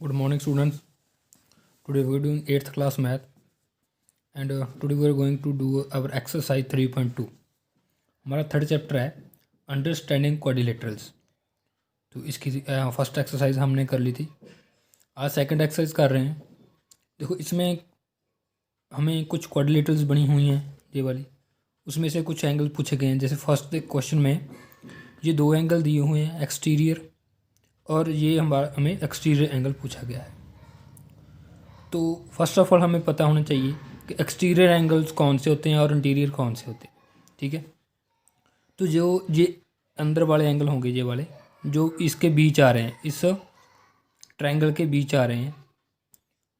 Good morning, students. Today we are doing 8th class math, and today we are going to do our exercise 3.2. हमारा third chapter है understanding quadrilaterals. तो इसकी first exercise हमने कर ली थी। आज second exercise कर रहे हैं। देखो, इसमें हमें कुछ क्वाड्रिलेटरल्स बनी हुई हैं, ये वाली। उसमें से कुछ एंगल पूछे गए हैं। जैसे फर्स्ट क्वेश्चन में ये दो एंगल दिए हुए हैं, एक्सटीरियर और ये हमें एक्सटीरियर एंगल पूछा गया है। तो फर्स्ट ऑफ ऑल हमें पता होना चाहिए कि एक्सटीरियर एंगल्स कौन से होते हैं और इंटीरियर कौन से होते हैं। ठीक है, तो जो ये अंदर वाले एंगल होंगे, ये वाले जो इसके बीच आ रहे हैं, इस ट्रायंगल के बीच आ रहे हैं,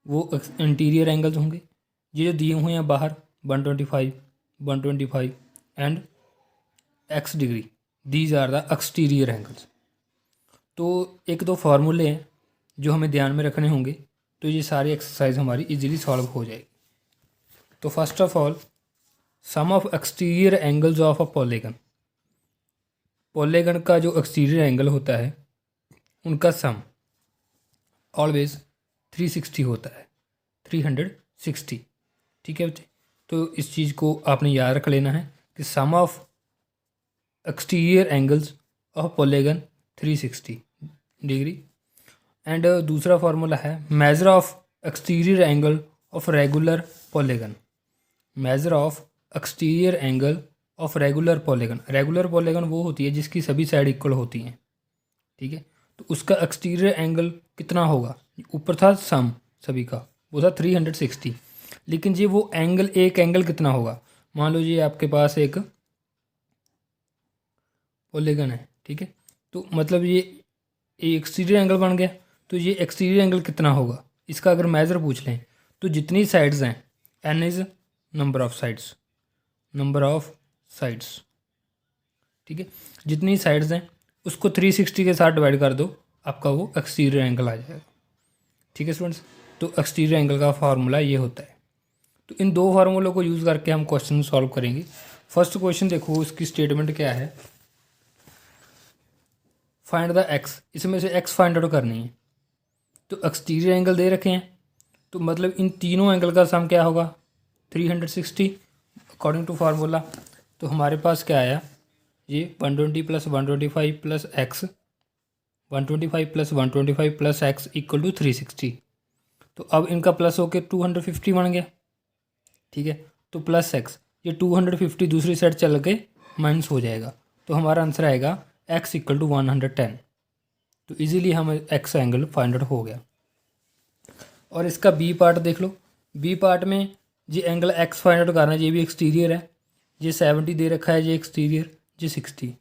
वो इंटीरियर एंगल्स होंगे। ये जो दिए हुए हैं बाहर 125, 125 and x degree, these are the exterior angles. तो एक दो फार्मूले हैं जो हमें ध्यान में रखने होंगे, तो ये सारी एक्सरसाइज हमारी इजीली सॉल्व हो जाएगी। तो first of all, sum of exterior angles of a polygon. Polygon का जो एक्सटीरियर एंगल होता है उनका सम ऑलवेज 360 होता है, 360। ठीक है बच्चे, तो इस चीज़ को आपने याद रख लेना है कि sum of exterior angles of polygon 360 degree. And दूसरा फार्मूला है measure of exterior angle of regular polygon. Measure of exterior angle of regular polygon. Regular polygon वो होती है जिसकी सभी साइड इक्वल होती हैं। ठीक है, तो उसका एक्सटीरियर एंगल कितना होगा? ऊपर था सम सभी का, वो था 360, लेकिन ये वो एंगल, एक एंगल कितना होगा? मान लो ये आपके पास एक पॉलीगन है। ठीक है, तो मतलब ये एक्सटीरियर एंगल बन गया। तो ये एक्सटीरियर एंगल कितना होगा, इसका अगर मेजर पूछ लें तो जितनी साइड्स हैं, n is number of sides, number of sides. ठीक है, जितनी साइड्स हैं उसको 360 के साथ डिवाइड कर दो, आपका वो एक्सटीरियर एंगल आ जाएगा। ठीक है स्टूडेंट्स, तो एक्सटीरियर एंगल का फार्मूला ये होता है। तो इन दो फार्मूलों को यूज़ करके हम क्वेश्चन सॉल्व करेंगे। फर्स्ट क्वेश्चन देखो, उसकी स्टेटमेंट क्या है? फाइंड द x, इसमें से x फाइंड आउट करनी है। तो एक्सटीरियर एंगल दे रखे हैं, तो मतलब इन तीनों एंगल का सम क्या होगा? 360 अकॉर्डिंग टू फार्मूला। तो हमारे पास क्या आया? ये 120 + 125 + x, 125 + 125 + x = 360। तो अब इनका प्लस होकर 250 बन गया। ठीक है, तो प्लस x, ये 250 दूसरी साइड चल के माइनस हो जाएगा। तो हमारा आंसर आएगा x = 110। तो इजीली हम x एंगल फाइंड आउट हो गया। और इसका बी पार्ट देख लो। बी पार्ट में ये एंगल x फाइंड आउट करना है, ये भी एक्सटीरियर है। ये 70 दे रखा है, ये एक्सटीरियर, ये 60।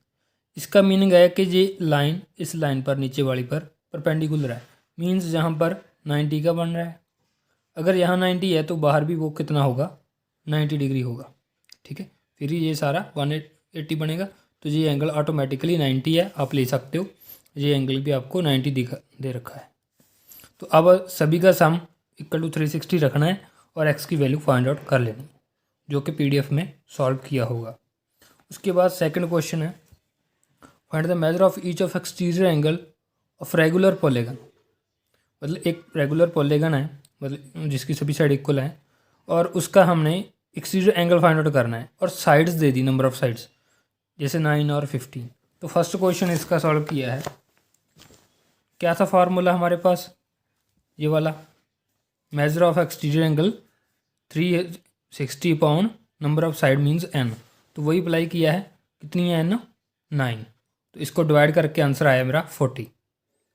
इसका मीनिंग है कि ये लाइन इस लाइन पर, नीचे वाली पर परपेंडिकुलर है, मीन्स जहाँ पर 90 का बन रहा है। अगर यहाँ 90 है तो बाहर भी वो कितना होगा? 90 डिग्री होगा। ठीक है, फिर ये सारा 180 बनेगा। तो ये एंगल ऑटोमेटिकली 90 है, आप ले सकते हो। ये एंगल भी आपको 90 दे रखा है। तो अब सभी का सम = 360 रखना है और x की वैल्यू फाइंड आउट कर लेनी, जो कि PDF में सॉल्व किया होगा। उसके बाद सेकंड क्वेश्चन है, find the major of each of exterior angle of regular polygon. मतलब एक रेगुलर पॉलीगन है, मतलब जिसकी सभी साइड इक्वल है, और उसका हमने एक्सटीरियर एंगल फाइंड आउट करना है, और sides they the, number of sides, जैसे 9 और 15। तो फर्स्ट क्वेश्चन इसका सॉल्व किया है। क्या था फार्मूला हमारे पास? ये वाला, major of exterior angle 360 upon number of side means n। तो वही अप्लाई किया है। कितनी है n? 9। तो इसको डिवाइड करके आंसर आया मेरा 40।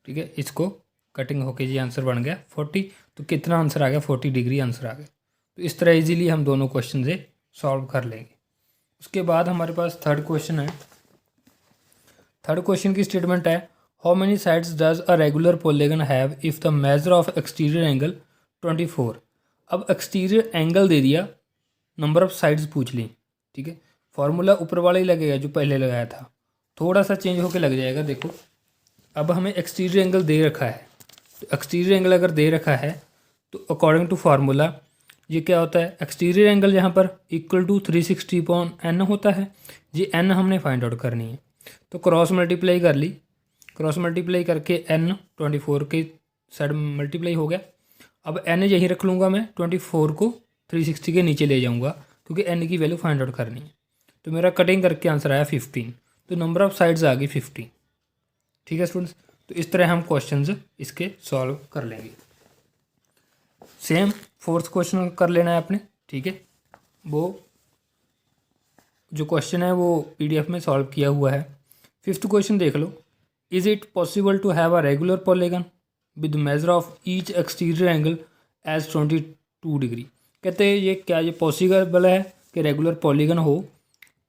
ठीक है, इसको कटिंग होके ये आंसर बन गया 40। तो कितना आंसर आ गया? 40 डिग्री आंसर आ गया। तो इस तरह इजीली हम दोनों क्वेश्चन से सॉल्व कर लेंगे। उसके बाद हमारे पास थर्ड क्वेश्चन है। थर्ड क्वेश्चन की स्टेटमेंट है, how many sides does a regular polygon have if the major of exterior angle 24। अब एक्सटीरियर एंगल दे दिया, नंबर ऑफ साइड्स पूछ ली। ठीक है, फार्मूला ऊपर वाला ही लगेगा जो पहले लगाया था, थोड़ा सा चेंज होकर लग जाएगा। देखो, अब हमें एक्सटीरियर एंगल दे रखा है। तो एक्सटीरियर एंगल अगर दे रखा है तो अकॉर्डिंग टू फार्मूला ये क्या होता है? एक्सटीरियर एंगल यहाँ पर = 360 अपॉन n होता है। ये n हमने फाइंड आउट करनी है। तो क्रॉस मल्टीप्लाई कर ली, क्रॉस मल्टीप्लाई करके n 24 के साइड मल्टीप्लाई हो गया। अब n यहीं रख लूँगा मैं, 24 को 360 के नीचे ले जाऊँगा क्योंकि n की वैल्यू फाइंड आउट करनी है। तो मेरा कटिंग करके आंसर आया 15, तो नंबर ऑफ साइड्स आ गई 15। ठीक है स्टूडेंट्स, तो इस तरह हम क्वेश्चंस इसके सॉल्व कर लेंगे। सेम फोर्थ क्वेश्चन कर लेना है आपने। ठीक है, वो जो क्वेश्चन है वो पीडीएफ में सॉल्व किया हुआ है। फिफ्थ क्वेश्चन देख लो। Is it possible to have a regular polygon with measure of each exterior angle as 22 degree. कहते हैं ये क्या ये पॉसिबल है कि रेगुलर पॉलीगन हो,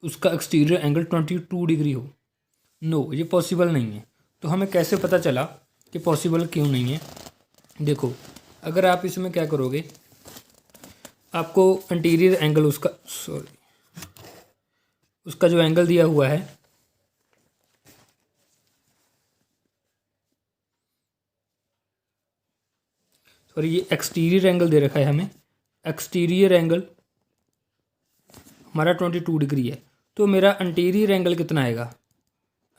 उसका एक्सटीरियर एंगल 22 डिग्री हो? नो, ये पॉसिबल नहीं है। तो हमें कैसे पता चला कि पॉसिबल क्यों नहीं है? देखो, अगर आप इसमें क्या करोगे, आपको इंटीरियर एंगल उसका जो एंगल दिया हुआ है, सॉरी ये एक्सटीरियर एंगल दे रखा है हमें। एक्सटीरियर एंगल हमारा 22 डिग्री है, तो मेरा इंटीरियर एंगल कितना आएगा?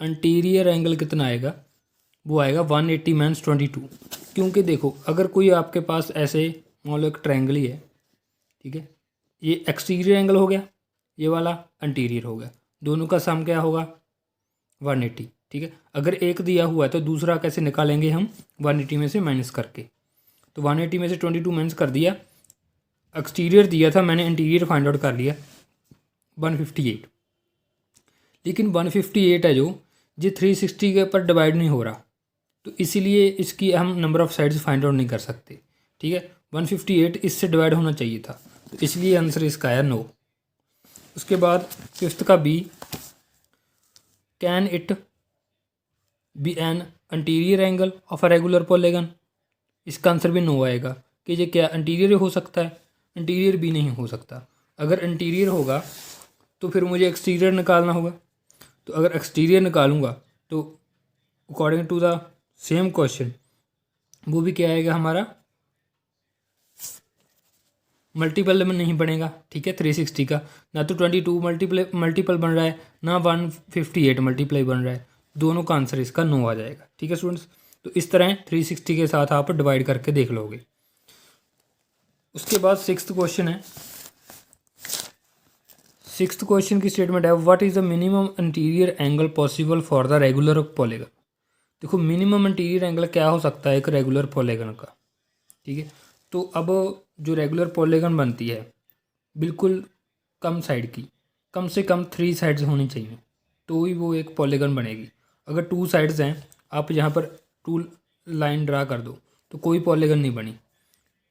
इंटीरियर एंगल कितना आएगा? वो आएगा 180 माइनस 22। क्योंकि देखो, अगर कोई आपके पास ऐसे मान लो एक ट्रायंगल ही है, ठीक है, ये एक्सटीरियर एंगल हो गया, ये वाला इंटीरियर हो गया, दोनों का सम क्या होगा? 180। ठीक है, अगर एक दिया हुआ है तो दूसरा कैसे निकालेंगे हम? 180 में से माइनस करके। तो 180 में से 22 माइनस कर दिया, एक्सटीरियर दिया था मैंने, इंटीरियर फाइंड आउट कर लिया 158। लेकिन 158 है जो 360 के ऊपर डिवाइड नहीं हो रहा, तो इसीलिए इसकी हम number of sides find out नहीं कर सकते। ठीक है, 158 इससे डिवाइड होना चाहिए था, तो इसलिए आंसर इसका है नो। उसके बाद फिफ्थ का B, can it be an interior angle of a regular polygon. इसका आंसर भी नो आएगा कि ये क्या इंटीरियर हो सकता है? इंटीरियर भी नहीं हो सकता। अगर इंटीरियर होगा तो फिर मुझे एक्सटीरियर निकालना होगा, तो अगर एक्सटीरियर निकालूंगा तो according to the same question वो भी क्या आएगा हमारा? मल्टीपल में नहीं बनेगा। ठीक है, 360 का ना तो 22 मल्टीपल बन रहा है, ना 158 मल्टीप्लाई बन रहा है, दोनों का आंसर इसका नो आ जाएगा। ठीक है स्टूडेंट्स, तो इस तरह 360 के साथ आप डिवाइड करके देख लोगे। उसके बाद सिक्स्थ क्वेश्चन है। सिक्स्थ क्वेश्चन की स्टेटमेंट है, what is the minimum interior angle possible for the regular polygon. देखो, मिनिमम इंटीरियर एंगल क्या हो सकता है एक रेगुलर पॉलीगन का? ठीक है, तो अब जो रेगुलर पॉलीगन बनती है बिल्कुल कम साइड की, कम से कम 3 साइड्स होनी चाहिए तो ही वो एक पॉलीगन बनेगी। अगर 2 साइड्स हैं, आप यहाँ पर 2 लाइन ड्रा कर दो तो कोई पॉलीगन नहीं बनी।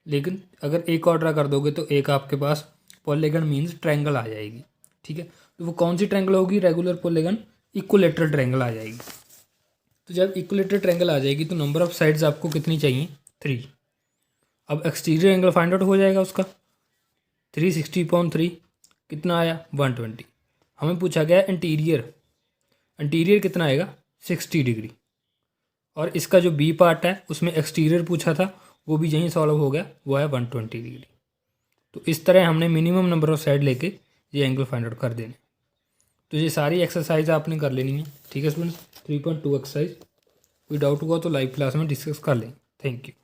लेकिन अगर एक और ड्रा कर दोगे तो एक आपके पास पॉलीगन मीन्स ट्रायंगल आ जाएगी। ठीक है, तो वो कौन सी ट्रायंगल होगी? रेगुलर पॉलीगन इक्विलेटरल ट्रायंगल आ जाएगी। तो जब इक्विलेटरल ट्रायंगल आ जाएगी तो नंबर ऑफ साइड्स आपको कितनी चाहिए? 3। अब एक्सटीरियर एंगल फाइंड आउट हो जाएगा उसका, 360/3 कितना आया? 120। हमें पूछा गया इंटीरियर, इंटीरियर कितना आएगा? 60 डिग्री। और इसका जो बी पार्ट है उसमें एक्सटीरियर पूछा था, वो भी यहीं सॉल्व हो गया, वो है 120 डिग्री। तो इस तरह हमने मिनिमम नंबर ऑफ साइड लेके ये एंगल फाइंड आउट कर देने। तो ये सारी एक्सरसाइज आपने कर लेनी है। ठीक है स्टूडेंट्स, 3.2 एक्सरसाइज। कोई डाउट हुआ तो लाइव क्लास में डिस्कस कर लें। Thank you.